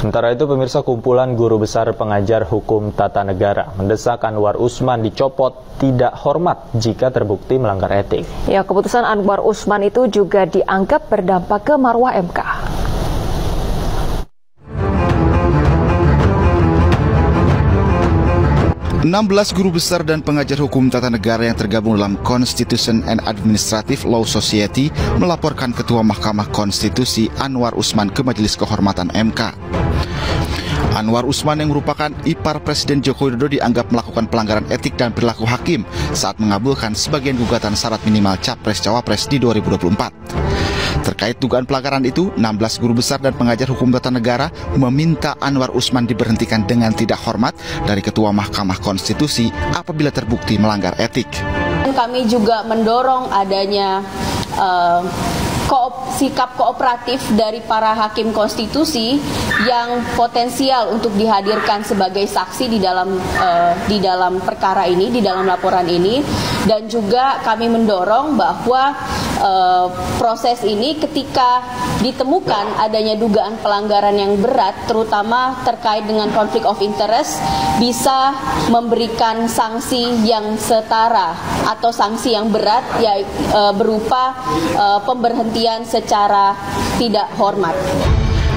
Sementara itu, pemirsa, kumpulan guru besar pengajar hukum tata negara mendesak Anwar Usman dicopot tidak hormat jika terbukti melanggar etik. Ya, keputusan Anwar Usman itu juga dianggap berdampak ke marwah MK. "16 guru besar dan pengajar hukum tata negara yang tergabung dalam Constitution and Administrative Law Society melaporkan Ketua Mahkamah Konstitusi Anwar Usman ke Majelis Kehormatan MK. Anwar Usman yang merupakan ipar Presiden Joko Widodo dianggap melakukan pelanggaran etik dan perilaku hakim saat mengabulkan sebagian gugatan syarat minimal Capres-Cawapres di 2024. Terkait dugaan pelanggaran itu, 16 guru besar dan pengajar hukum tata negara meminta Anwar Usman diberhentikan dengan tidak hormat dari Ketua Mahkamah Konstitusi apabila terbukti melanggar etik. Kami juga mendorong adanya sikap kooperatif dari para hakim konstitusi yang potensial untuk dihadirkan sebagai saksi di dalam perkara ini, di dalam laporan ini, dan juga kami mendorong bahwa proses ini ketika ditemukan adanya dugaan pelanggaran yang berat, terutama terkait dengan konflik of interest, bisa memberikan sanksi yang setara atau sanksi yang berat, berupa pemberhentian secara tidak hormat.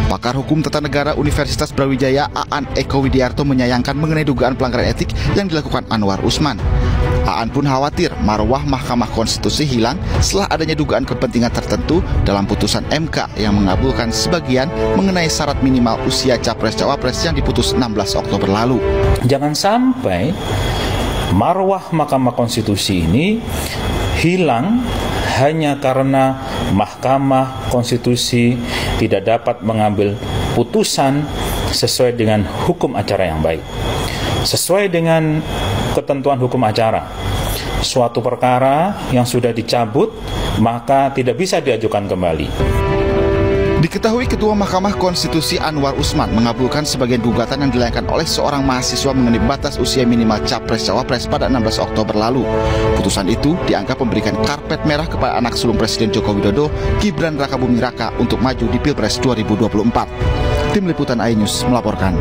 Pakar Hukum Tata Negara Universitas Brawijaya Aan Eko Widiarto menyayangkan mengenai dugaan pelanggaran etik yang dilakukan Anwar Usman. Aan pun khawatir marwah Mahkamah Konstitusi hilang setelah adanya dugaan kepentingan tertentu dalam putusan MK yang mengabulkan sebagian mengenai syarat minimal usia Capres-Cawapres yang diputus 16 Oktober lalu. Jangan sampai marwah Mahkamah Konstitusi ini hilang hanya karena Mahkamah Konstitusi tidak dapat mengambil putusan sesuai dengan hukum acara yang baik. Sesuai dengan ketentuan hukum acara, suatu perkara yang sudah dicabut maka tidak bisa diajukan kembali. Diketahui Ketua Mahkamah Konstitusi Anwar Usman mengabulkan sebagian gugatan yang dilayangkan oleh seorang mahasiswa mengenai batas usia minimal Capres-Cawapres pada 16 Oktober lalu. Putusan itu dianggap memberikan karpet merah kepada anak sulung Presiden Joko Widodo, Gibran Rakabuming Raka, untuk maju di Pilpres 2024. Tim Liputan iNews melaporkan.